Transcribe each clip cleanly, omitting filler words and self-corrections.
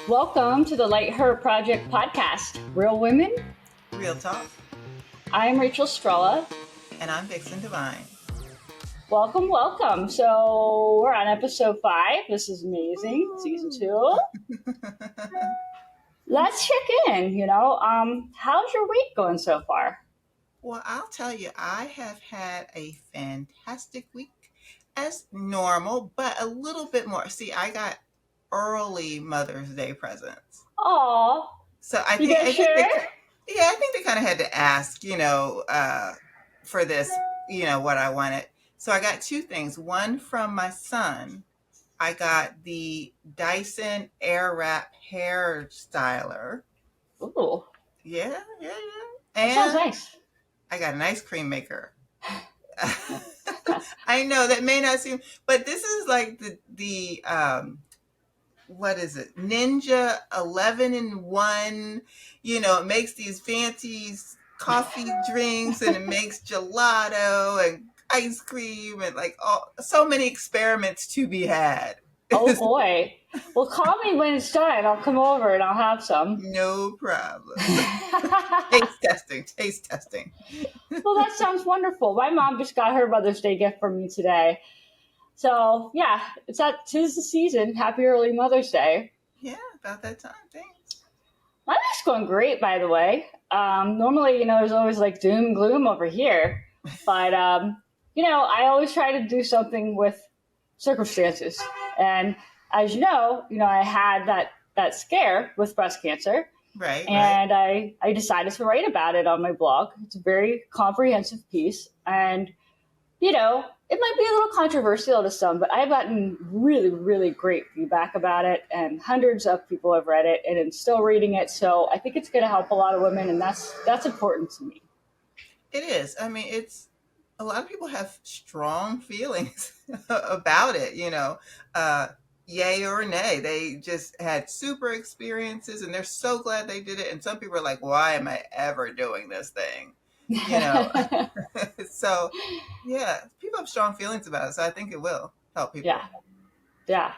Welcome to the Light Her Project podcast, Real Women. Real Talk. I'm Rachel Strella. And I'm Vixen Divine. Welcome, welcome. So we're on episode 5. This is amazing. Ooh. Season 2. Let's check in, how's your week going so far? Well, I'll tell you, I have had a fantastic week as normal, but a little bit more. See, I got early Mother's Day presents. Aww. So I think they kind of had to ask, for this, what I wanted. So I got 2 things. One from my son. I got the Dyson Airwrap hair styler. Ooh. Yeah. And that sounds nice. I got an ice cream maker. I know that may not seem, but this is like the what is it? Ninja 11-in-1. It makes these fancy coffee drinks, and it makes gelato and ice cream, and so many experiments to be had. Oh boy. Well, call me when it's done. I'll come over and I'll have some. No problem. Taste testing. Well, that sounds wonderful. My mom just got her Mother's Day gift from me today. So, yeah, tis the season. Happy early Mother's Day. Yeah, about that time. Thanks. My week's going great, by the way. Normally, there's always like doom and gloom over here. But, I always try to do something with circumstances. And as you know, I had that scare with breast cancer. Right. And right. I decided to write about it on my blog. It's a very comprehensive piece. And, it might be a little controversial to some, but I've gotten really, really great feedback about it. And hundreds of people have read it and I'm still reading it. So I think it's going to help a lot of women. And that's important to me. It is. I mean, a lot of people have strong feelings about it, yay or nay. They just had super experiences and they're so glad they did it. And some people are like, why am I ever doing this thing? So yeah, people have strong feelings about it. So I think it will help people. Yeah.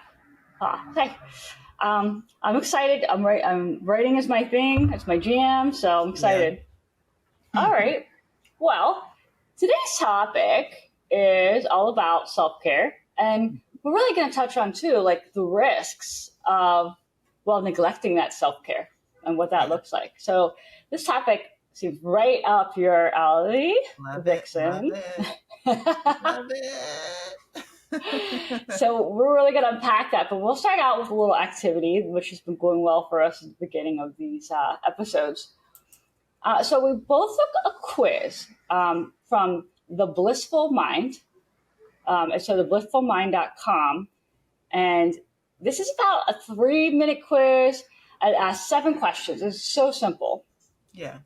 Okay. I'm excited. I'm writing is my thing. It's my jam. So I'm excited. Yeah. All right. Well, today's topic is all about self-care, and we're really going to touch on too, like the risks of, neglecting that self-care and what that looks like. So this topic seems right up your alley, Vixen. Love it. So we're really going to unpack that, but we'll start out with a little activity, which has been going well for us at the beginning of these episodes. So we both took a quiz from The Blissful Mind. So theblissfulmind.com. And this is about a 3-minute quiz. It asks 7 questions. It's so simple. Yeah.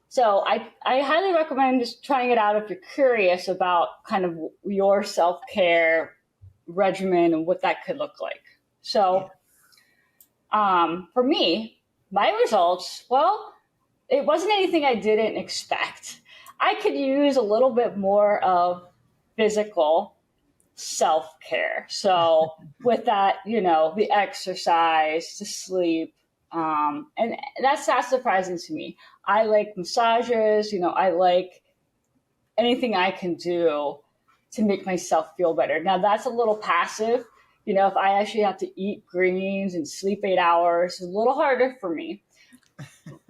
So I highly recommend just trying it out if you're curious about kind of your self-care regimen and what that could look like. So for me, my results, it wasn't anything I didn't expect. I could use a little bit more of physical self-care. So with that, the exercise, the sleep, and that's not surprising to me. I like massages, I like anything I can do to make myself feel better. Now that's a little passive. If I actually have to eat greens and sleep 8 hours, it's a little harder for me.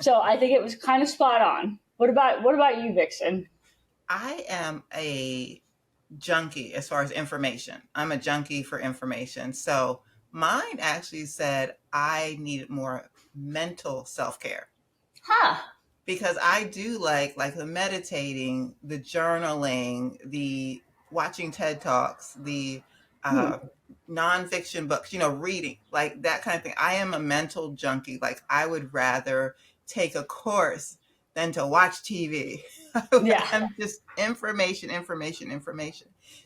So I think it was kind of spot on. What about you, Vixen? I am a junkie as far as information. I'm a junkie for information. So mine actually said I needed more mental self-care. Huh. Because I do like the meditating, the journaling, the watching TED Talks, the nonfiction books, reading, like that kind of thing. I am a mental junkie. Like I would rather take a course than to watch TV. Yeah. I'm just information.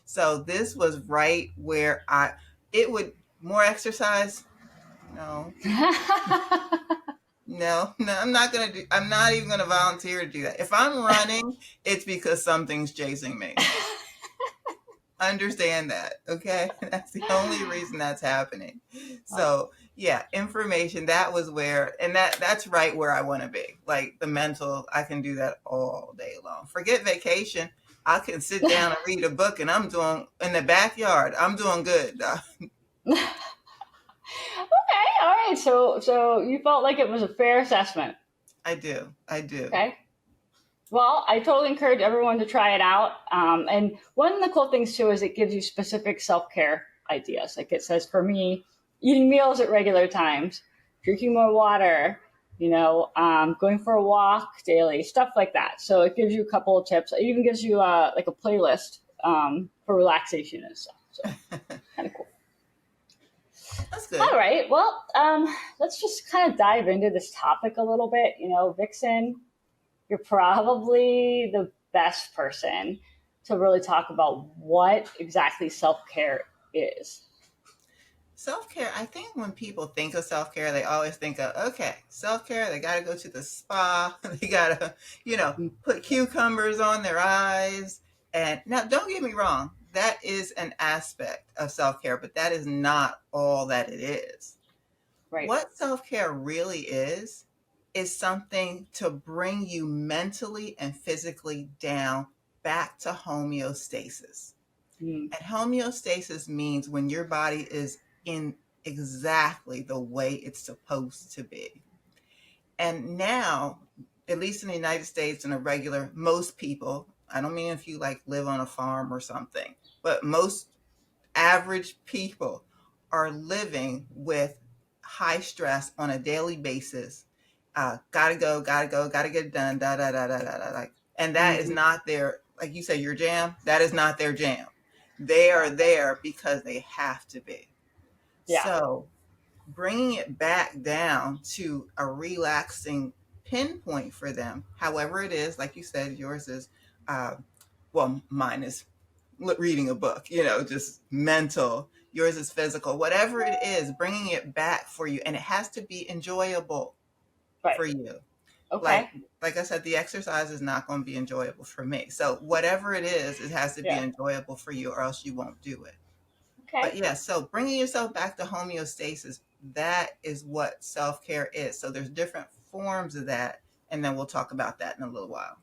So this was right where more exercise. No. No, I'm not even going to volunteer to do that. If I'm running, it's because something's chasing me. understand that. Okay. That's the only reason that's happening. Uh, So yeah, information, that was where, and that's right where I want to be. Like the mental, I can do that all day long. Forget vacation. I can sit down and read a book and I'm doing in the backyard. I'm doing good. okay, all right. So you felt like it was a fair assessment. I do. I do. Okay. Well, I totally encourage everyone to try it out. And one of the cool things too is it gives you specific self care ideas. Like it says for me, eating meals at regular times, drinking more water, going for a walk daily, stuff like that. So it gives you a couple of tips. It even gives you like a playlist for relaxation and stuff. So kind of cool. That's good. All right. Well, let's just kind of dive into this topic a little bit. Vixen, you're probably the best person to really talk about what exactly self care is. Self-care, I think when people think of self-care, they always think of, okay, self-care, they got to go to the spa, they got to, put cucumbers on their eyes. And now, don't get me wrong, that is an aspect of self-care, but that is not all that it is. Right. What self-care really is something to bring you mentally and physically down back to homeostasis. Mm. And homeostasis means when your body is in exactly the way it's supposed to be. And now, at least in the United States, most people, I don't mean if you like live on a farm or something, but most average people are living with high stress on a daily basis. Gotta go, gotta get it done, da da da da da da. And that is not their, like you say, your jam. That is not their jam. They are there because they have to be. Yeah. So bringing it back down to a relaxing pinpoint for them, however it is, like you said, yours is, mine is reading a book, just mental. Yours is physical. Whatever it is, bringing it back for you, and it has to be enjoyable for you. Okay. Like I said, the exercise is not going to be enjoyable for me. So whatever it is, it has to be enjoyable for you, or else you won't do it. Okay. But yeah, so bringing yourself back to homeostasis, that is what self-care is. So there's different forms of that, and then we'll talk about that in a little while.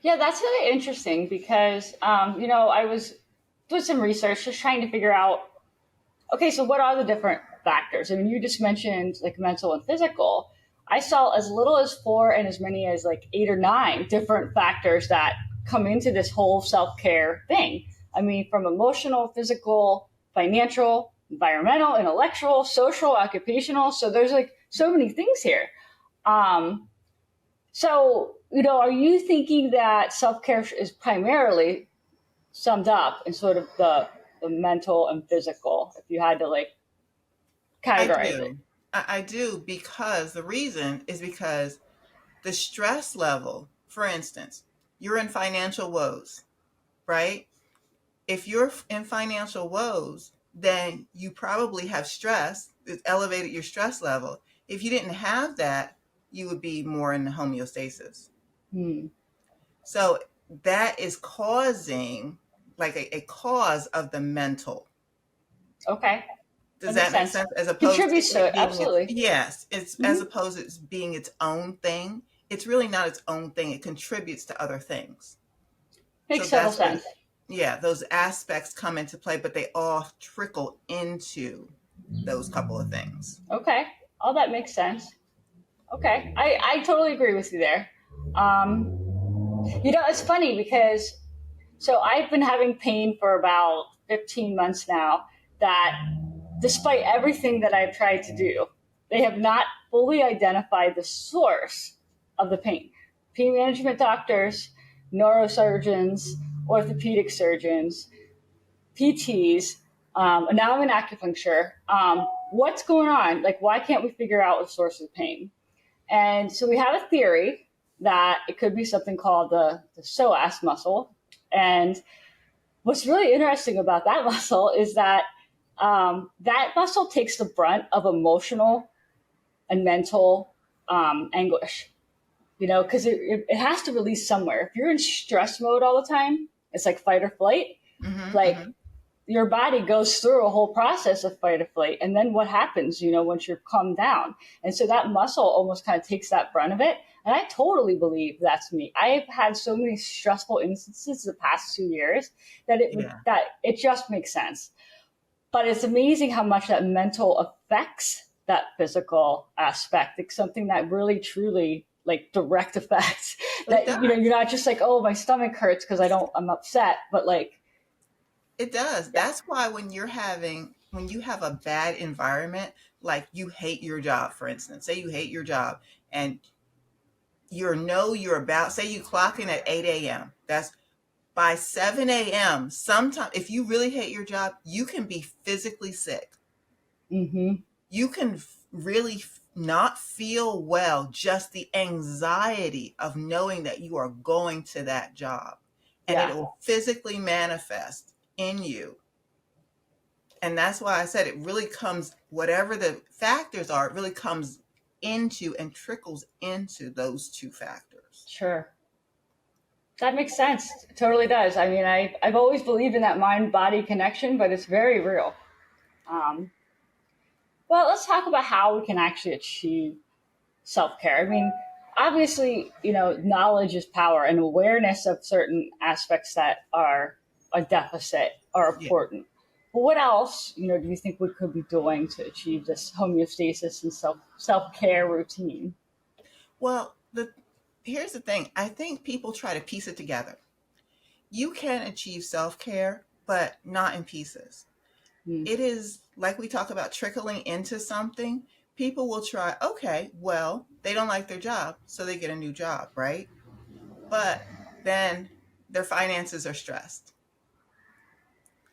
Yeah, that's really interesting because, I was doing some research just trying to figure out, okay, so what are the different factors? I mean, you just mentioned like mental and physical. I saw as little as 4 and as many as like 8 or 9 different factors that come into this whole self-care thing. I mean, from emotional, physical, financial, environmental, intellectual, social, occupational. So there's like so many things here. So, are you thinking that self-care is primarily summed up in sort of the mental and physical, if you had to like categorize it? I do, because the reason is because the stress level, for instance, you're in financial woes, right? If you're in financial woes, then you probably have stress. It's elevated your stress level. If you didn't have that, you would be more in homeostasis. So that is causing like a cause of the mental. Okay. Does that make sense? As opposed Contributes to it, absolutely. Yes, it's as opposed to it's being its own thing. It's really not its own thing. It contributes to other things. Makes total sense. Those aspects come into play, but they all trickle into those couple of things. Okay. All that makes sense. Okay. I totally agree with you there. It's funny because so I've been having pain for about 15 months now that despite everything that I've tried to do, they have not fully identified the source of the pain. Pain management doctors, neurosurgeons, orthopedic surgeons, PTs, now I'm in acupuncture. What's going on? Like, why can't we figure out the source of the pain? And so we have a theory that it could be something called the psoas muscle. And what's really interesting about that muscle is that that muscle takes the brunt of emotional and mental anguish, because it has to release somewhere. If you're in stress mode all the time, it's like fight or flight. Mm-hmm, Like, mm-hmm. your body goes through a whole process of fight or flight, and then what happens, once you're calmed down? And so that muscle almost kind of takes that brunt of it. And I totally believe that's me. I've had so many stressful instances the past 2 years Yeah. that it just makes sense. But it's amazing how much that mental affects that physical aspect. It's something that really truly, like, direct effects It that, does. you're not just like, oh, my stomach hurts because I'm upset, but like, It does. yeah, That's why when you have a bad environment, like you hate your job, for instance, say you hate your job and you're about, say you clock in at 8 a.m. That's by 7 a.m. Sometimes if you really hate your job, you can be physically sick. mm-hmm, You can really not feel well, just the anxiety of knowing that you are going to that job and it yeah, will physically manifest in you. And that's why I said it really comes, whatever the factors are, it really comes into and trickles into those two factors. sure. That makes sense. It totally does. I mean, I've always believed in that mind body connection, but it's very real. Um, well, let's talk about how we can actually achieve self care. I mean, obviously, knowledge is power, and awareness of certain aspects that are a deficit are Yeah. important. But what else, do you think we could be doing to achieve this homeostasis and self care routine? Well, here's the thing. I think people try to piece it together. You can achieve self-care, but not in pieces. Mm, It is like we talk about trickling into something. People will try, okay, well, they don't like their job, so they get a new job, right? But then their finances are stressed.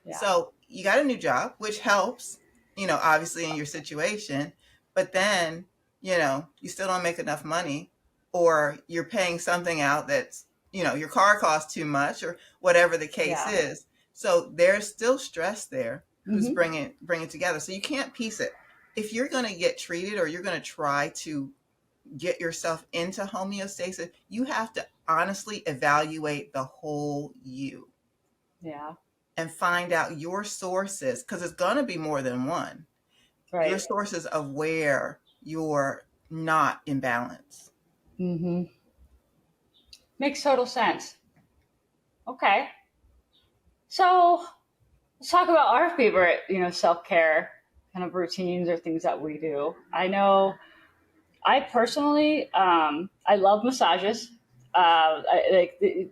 yeah, So you got a new job, which helps, obviously in your situation, but then, you still don't make enough money, or you're paying something out that's, your car costs too much, or whatever the case yeah, is. So there's still stress there who's hmm, bringing together. So you can't piece it. If you're going to get treated or you're going to try to get yourself into homeostasis, you have to honestly evaluate the whole you yeah, and find out your sources, because it's going to be more than one, your right. sources of where you're not in balance. Hmm. Makes total sense. Okay, so let's talk about our favorite, self care kind of routines or things that we do. I know I personally, I love massages.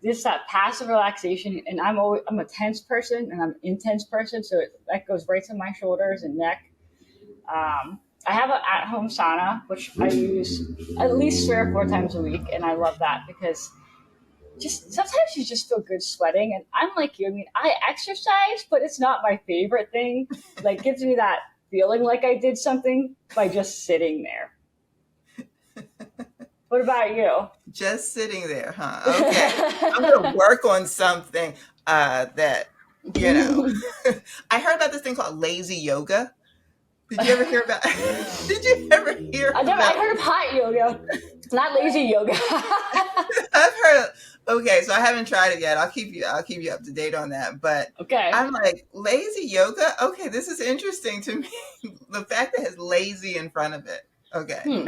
This that passive relaxation, and I'm a tense person and I'm an intense person, so that goes right to my shoulders and neck. I have an at-home sauna, which I use at least 3 or 4 times a week, and I love that because just sometimes you just feel good sweating. And I'm like you. I mean, I exercise, but it's not my favorite thing. Like, gives me that feeling like I did something by just sitting there. What about you? Just sitting there, huh? Okay. I'm going to work on something that, you know, I heard about this thing called lazy yoga. Did you ever hear about Did you ever hear I about heard of hot yoga, not lazy yoga. I've heard. Okay, so I haven't tried it yet. I'll keep you up to date on that. But Okay. I'm like, lazy yoga. Okay, this is interesting to me. The fact that it has lazy in front of it. Okay, Hmm.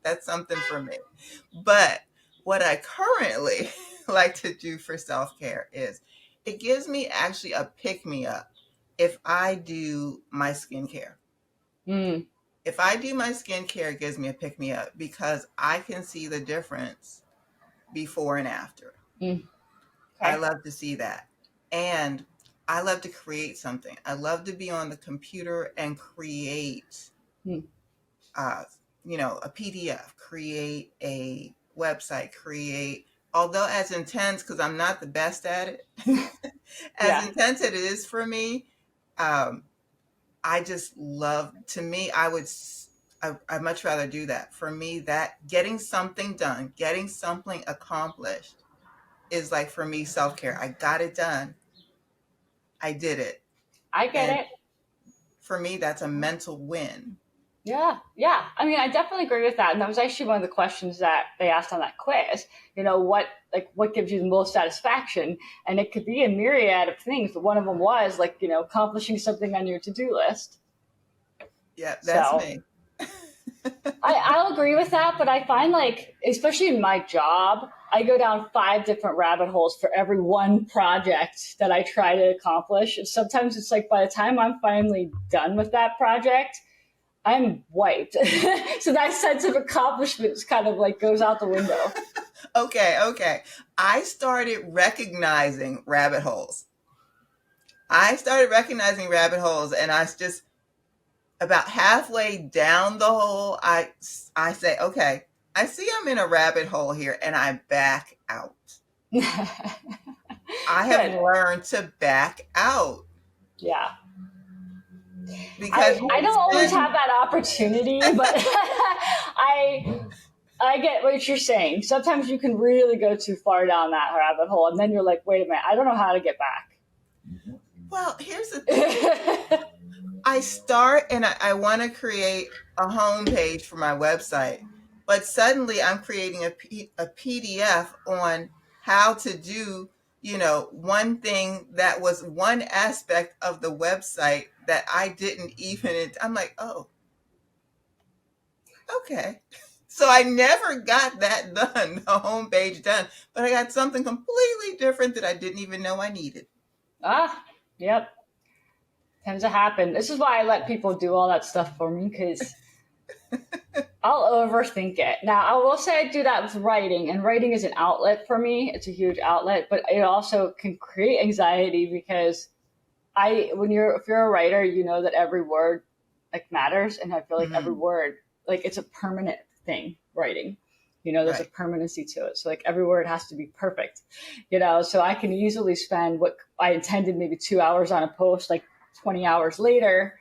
that's something for me. But what I currently like to do for self care is it gives me actually a pick me up if I do my skincare. Hmm. If I do my skincare, it gives me a pick me up because I can see the difference before and after. Hmm. I Okay. love to see that. And I love to create something. I love to be on the computer and create, Hmm. uh, a PDF, create a website, create, although as intense, because I'm not the best at it, as Yeah. intense as it is for me, um, I just love, to me, I'd much rather do that. For me, that getting something done, getting something accomplished is like for me self care. I got it done. I did it. I get And it. for me, that's a mental win. Yeah, yeah. I mean, I definitely agree with that. And that was actually one of the questions that they asked on that quiz. What gives you the most satisfaction? And it could be a myriad of things, but one of them was like, accomplishing something on your to-do list. Yeah, that's So me. I'll agree with that, but I find like, especially in my job, I go down 5 different rabbit holes for every one project that I try to accomplish. And sometimes it's like by the time I'm finally done with that project, I'm wiped. So that sense of accomplishment is kind of like goes out the window. Okay, okay. I started recognizing rabbit holes. And just about halfway down the hole, I say, okay, I see I'm in a rabbit hole here, and I back out. I have Good. learned to back out Yeah. because I you don't always spend. have that opportunity, but I get what you're saying. Sometimes you can really go too far down that rabbit hole, and then you're like, wait a minute, I don't know how to get back. Well, here's the thing. I start and I want to create a homepage for my website, but suddenly I'm creating a PDF on how to do, one thing that was one aspect of the website that I didn't even, I'm like, oh, okay. So I never got that done, the homepage done, but I got something completely different that I didn't even know I needed. Ah, yep. Tends to happen. This is why I let people do all that stuff for me because I'll overthink it. Now, I will say I do that with writing, and writing is an outlet for me. It's a huge outlet, but it also can create anxiety because if you're a writer, you know that every word like matters, and I feel like every Hmm. word like it's a permanent thing. Writing, there's a Right. permanency to it. So like every word has to be perfect. So I can easily spend what I intended maybe 2 hours on a post, like 20 hours later,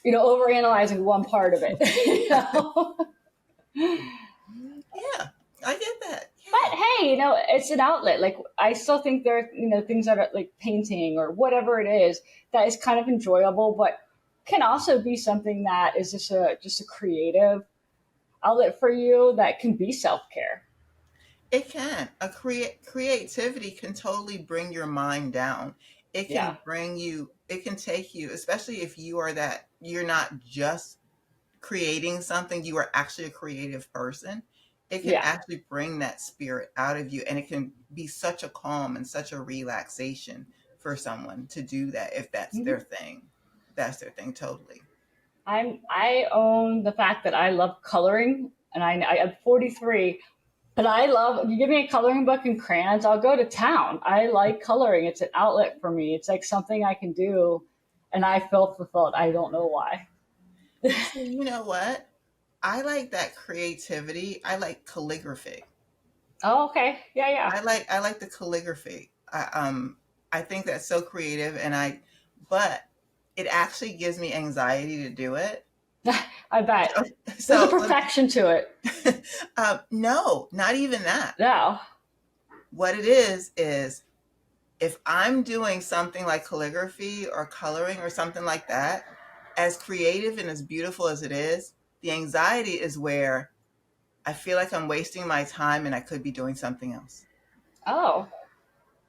overanalyzing one part of it. Yeah, I get that. But Yeah. hey, it's an outlet. Like I still think there are, things that are like painting or whatever it is that is kind of enjoyable, but can also be something that is just a creative outlet for you that can be self care. It can. Creativity can totally bring your mind down. Yeah. It can take you, especially if you're not just creating something, you are actually a creative person. It can Yeah. actually bring that spirit out of you, and it can be such a calm and such a relaxation for someone to do that if that's Mhm. their thing. That's their thing totally. I own the fact that I love coloring, and I'm 43, but I love. You give me a coloring book and crayons, I'll go to town. I like coloring. It's an outlet for me. It's like something I can do, and I feel fulfilled. I don't know why. So you know what? I like that creativity. I like calligraphy. Oh, okay. Yeah, I like the calligraphy. I think that's so creative, but it actually gives me anxiety to do it. yeah. I bet So, there's a so perfection to it. no, not even that. No. What it is if I'm doing something like calligraphy or coloring or something like that, as creative and as beautiful as it is, the anxiety is where I feel like I'm wasting my time and I could be doing something else. Oh,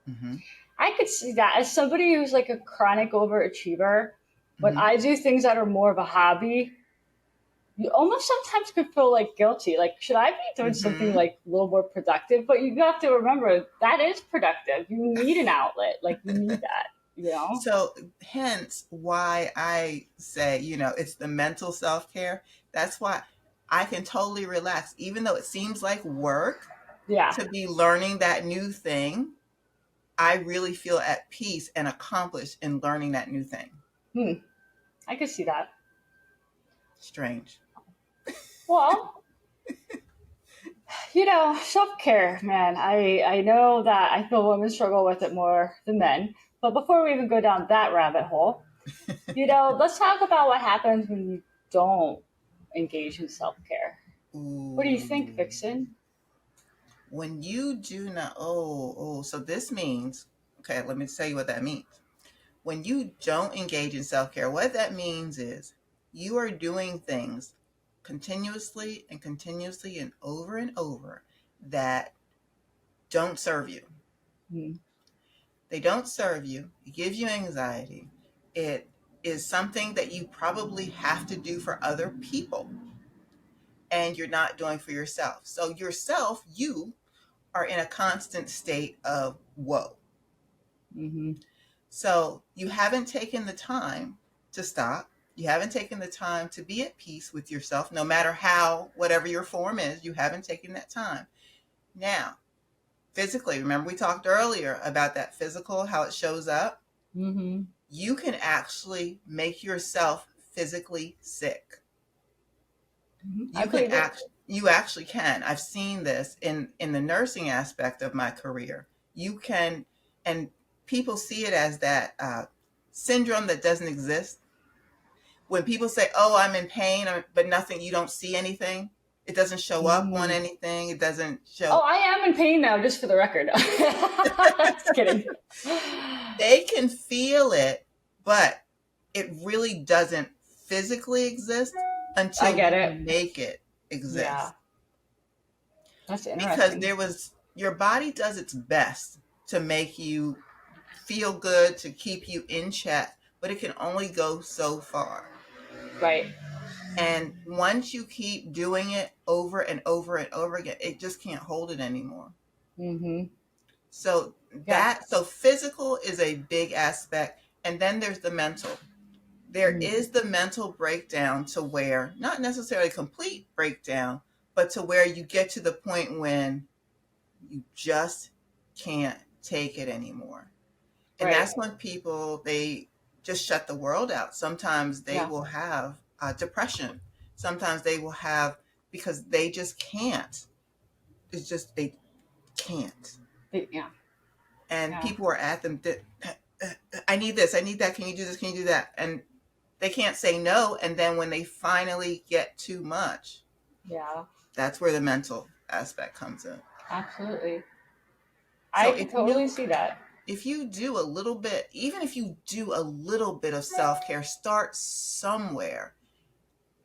Hmm. I could see that as somebody who's like a chronic overachiever. When Hmm. I do things that are more of a hobby, you almost sometimes could feel like guilty. Like, should I be doing something Hmm. like a little more productive? But you have to remember that is productive. You need an outlet. Like, you need that. So, hence why I say, it's the mental self care. That's why I can totally relax, even though it seems like work Yeah. to be learning that new thing. I really feel at peace and accomplished in learning that new thing. Hmm. I could see that. Strange. Well, self care, man. I know that I feel women struggle with it more than men. But before we even go down that rabbit hole, let's talk about what happens when you don't engage in self care. What do you think, Ooh. Vixen? When you do not, so this means, okay, let me tell you what that means. When you don't engage in self care, what that means is you are doing things continuously and over that don't serve you. Mm. They don't serve you. It gives you anxiety. It is something that you probably have to do for other people and you're not doing for yourself. So yourself, you are in a constant state of woe. Mm-hmm. So you haven't taken the time to stop. You haven't taken the time to be at peace with yourself, no matter how, whatever your form is, you haven't taken that time. Now, physically, remember we talked earlier about that physical, how it shows up? Mm-hmm. You can actually make yourself physically sick. Mm-hmm. I You can believe it. you actually can. I've seen this in the nursing aspect of my career. You can, and people see it as that syndrome that doesn't exist. When people say, "Oh, I'm in pain," but nothing, you don't see anything. It doesn't show up on Mm. anything. It doesn't Oh, show. I am in pain now, just for the record. Just kidding. They can feel it, but it really doesn't physically exist I until get you it. make it Yeah, exist. that's Because interesting. your body does its best to make you feel good, to keep you in check, but it can only go so far. Right. And once you keep doing it over and over and over again, it just can't hold it anymore. Mm-hmm. So Yeah. so physical is a big aspect. And then there's the mental. There Mm. is the mental breakdown to where, not necessarily complete breakdown, but to where you get to the point when you just can't take it anymore. And Right. that's when they just shut the world out. Sometimes they Yeah. will have depression. Sometimes they will have, because they just can't. It's just, they can't. Yeah. And Yeah. people are at them, I need this, I need that, can you do this, can you do that? And they can't say no. And then when they finally get too much, Yeah. that's where the mental aspect comes in. Absolutely. So I can totally see that. if you do a little bit, even if you do a little bit of self-care, start somewhere,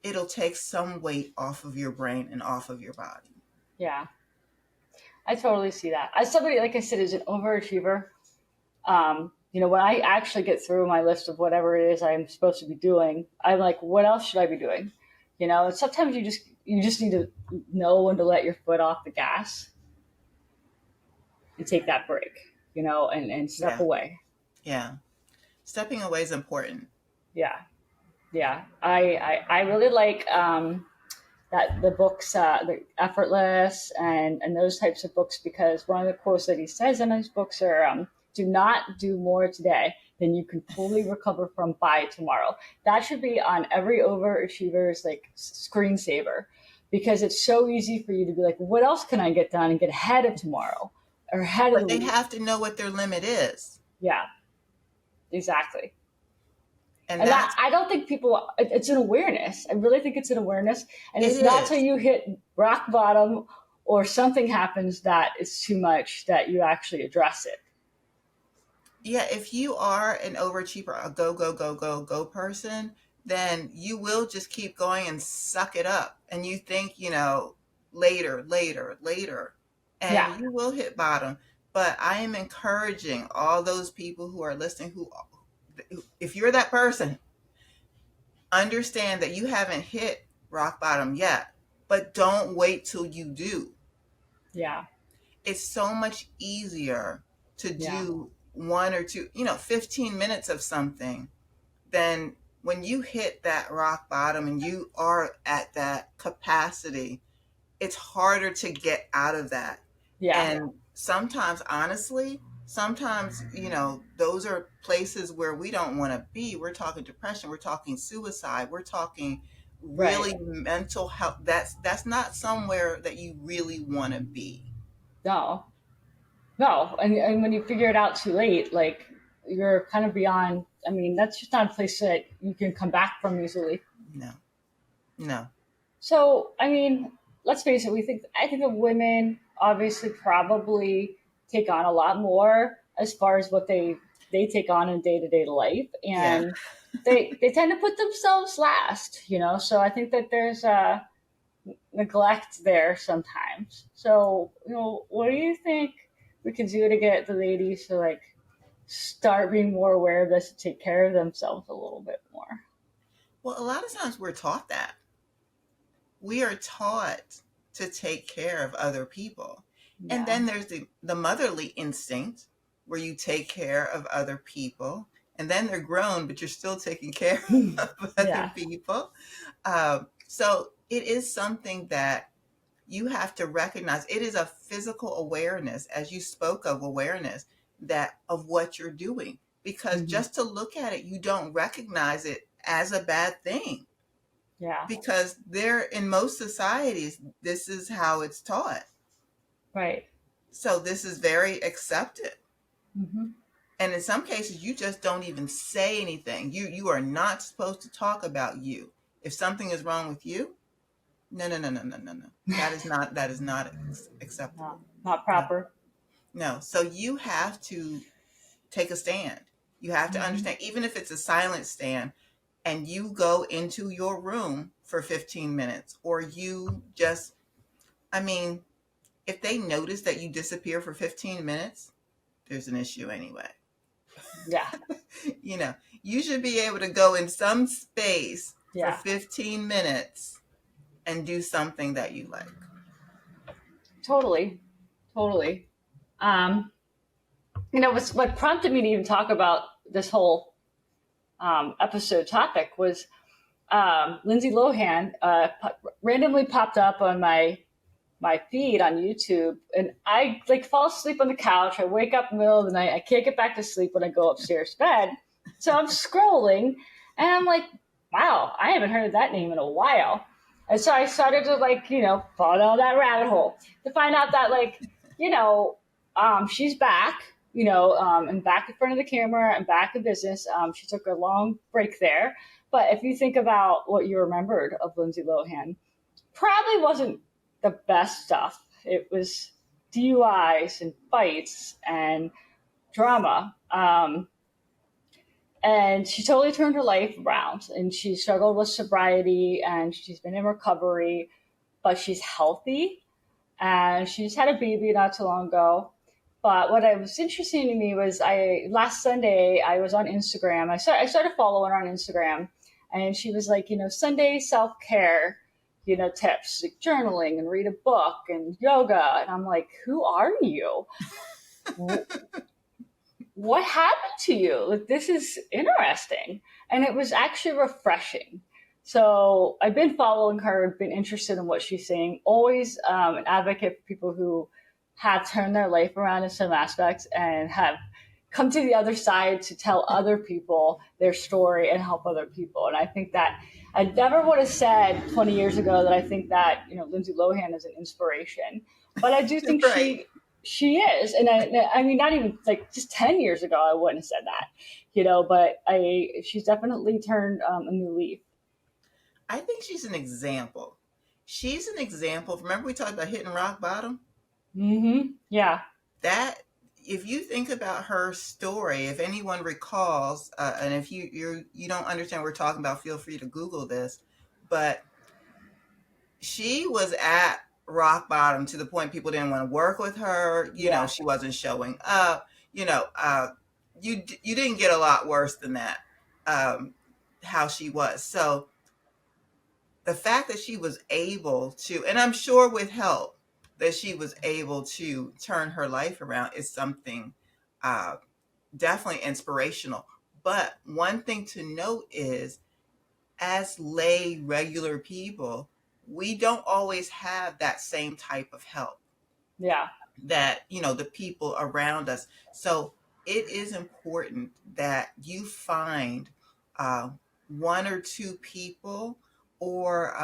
it'll take some weight off of your brain and off of your body. Yeah. I totally see that. As somebody, like I said, is an overachiever, when I actually get through my list of whatever it is I'm supposed to be doing, I'm like, what else should I be doing? And sometimes you just need to know when to let your foot off the gas and take that break, and step Yeah, away. yeah. Stepping away is important. Yeah, yeah. I really like that the books, the Effortless and those types of books, because one of the quotes that he says in his books are, "Do not do more today than you can fully recover from by tomorrow." That should be on every overachiever's like screensaver, because it's so easy for you to be like, "What else can I get done and get ahead of tomorrow or ahead of But the they week?" have to know what their limit is. Yeah, exactly. And And that that's, I don't think it's an awareness. I really think it's an awareness. And it it's not till is. you hit rock bottom or something happens that it's too much that you actually address it. Yeah, if you are an overachiever, a go, go, go, go, go person, then you will just keep going and suck it up. And you think, later, later, later, Yeah. and you will hit bottom. But I am encouraging all those people who are listening, if you're that person, understand that you haven't hit rock bottom yet, but don't wait till you do. Yeah. It's so much easier to Yeah. do one or two, 15 minutes of something, then when you hit that rock bottom and you are at that capacity, it's harder to get out of that. Yeah. And sometimes, honestly, those are places where we don't want to be. We're talking depression, we're talking suicide, we're talking Right. really mental health. That's not somewhere that you really want to be. No. No. And when you figure it out too late, like you're kind of beyond, I mean, that's just not a place that you can come back from easily. No, no. So, I mean, let's face it, I think that women obviously probably take on a lot more as far as what they they take on in day-to-day life, Yeah. and they tend to put themselves last, so I think that there's a neglect there sometimes. So, what do you think we can do to get the ladies to like start being more aware of this, to take care of themselves a little bit more? Well, a lot of times we're taught that. We are taught to take care of other people. And Yeah. then there's the motherly instinct where you take care of other people. And then they're grown, but you're still taking care of other Yeah. people. So it is something that you have to recognize. It is a physical awareness, as you spoke of awareness, that of what you're doing. Because Hmm. just to look at it, you don't recognize it as a bad thing, Yeah. because there in most societies this is how it's taught, Right. so this is very accepted, Hmm. and in some cases you just don't even say anything. You are not supposed to talk about you. If something is wrong with you, no, no, no, no, no, no, no, that is not No, acceptable. not No, proper. no. So you have to take a stand. You have to Hmm. understand, even if it's a silent stand, and you go into your room for 15 minutes, or you just, I mean, if they notice that you disappear for 15 minutes, there's an issue anyway. Yeah. You know, you should be able to go in some space for Yeah. 15 minutes and do something that you like. Totally. Totally. Um, what's what prompted me to even talk about this whole episode topic was Lindsay Lohan randomly popped up on my feed on YouTube, and I like fall asleep on the couch. I wake up in the middle of the night. I can't get back to sleep when I go upstairs to bed. So I'm scrolling, and I'm like, wow, I haven't heard that name in a while. And so I started to fall down that rabbit hole to find out that she's back, and back in front of the camera and back in business. She took a long break there, but if you think about what you remembered of Lindsay Lohan, probably wasn't the best stuff. It was DUIs and fights and drama. And she totally turned her life around, and she struggled with sobriety, and she's been in recovery, but she's healthy, and she just had a baby not too long ago. But what was interesting to me was I last Sunday I was on Instagram. I started following her on Instagram, and she was like, Sunday self care, tips like journaling and read a book and yoga. And I'm like, who are you? What happened to you? Like, this is interesting. And it was actually refreshing. So I've been following her, been interested in what she's saying, always an advocate for people who have turned their life around in some aspects and have come to the other side to tell other people their story and help other people. And I think that I never would have said 20 years ago that I think that, Lindsay Lohan is an inspiration. But I do think Right. she is, and I mean, not even like just 10 years ago, I wouldn't have said that, But she's definitely turned a new leaf. I think she's an example. She's an example. Remember we talked about hitting rock bottom? Mm-hmm. Yeah. That, if you think about her story, if anyone recalls, and if you don't understand what we're talking about, feel free to Google this. But she was at rock bottom to the point people didn't want to work with her. Yeah. She wasn't showing up. You didn't get a lot worse than that. How she was. So the fact that she was able to, and I'm sure with help, that she was able to turn her life around is something uh, definitely inspirational. But one thing to note is, as lay regular people, we don't always have that same type of help Yeah. that, the people around us. So it is important that you find uh, one or two people, or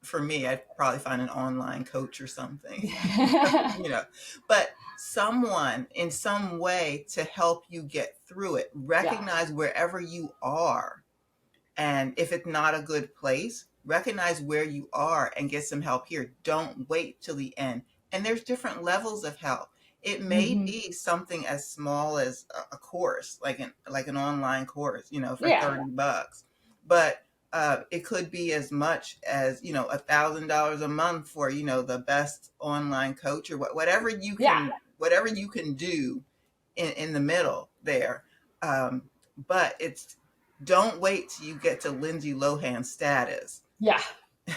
for me, I'd probably find an online coach or something, you know, but someone in some way to help you get through it. Yeah. Recognize wherever you are. And if it's not a good place, recognize where you are and get some help here. Don't wait till the end. And there's different levels of help. It may be something as small as a course, like an online course, for Yeah. $30. But it could be as much as $1,000 a month for the best online coach, or whatever you can do in the middle there. But don't wait till you get to Lindsay Lohan status. Yeah.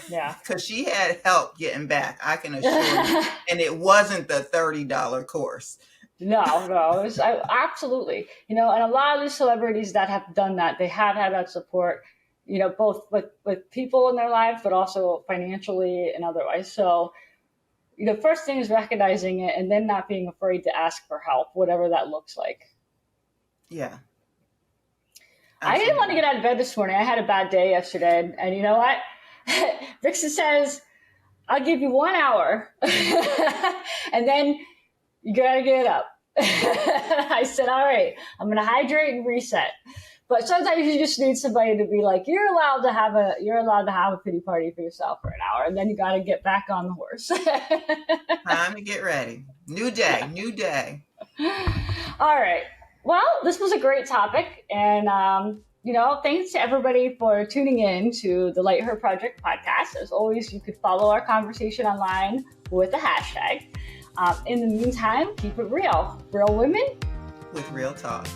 Yeah. Because she had help getting back, I can assure you. And it wasn't the $30 course. No, absolutely. And a lot of the celebrities that have done that, they have had that support, both with people in their lives, but also financially and otherwise. So, first thing is recognizing it, and then not being afraid to ask for help, whatever that looks like. Yeah. Absolutely. I didn't want to get out of bed this morning. I had a bad day yesterday. And you know what? Vixen says, I'll give you 1 hour and then you got to get up. I said, all right, I'm going to hydrate and reset. But sometimes you just need somebody to be like, you're allowed to have a pity party for yourself for an hour, and then you got to get back on the horse. Time to get ready. New day. All right. Well, this was a great topic, and thanks to everybody for tuning in to the Light Her Project podcast. As always, you could follow our conversation online with the hashtag. In the meantime, keep it real. Real women with real talk.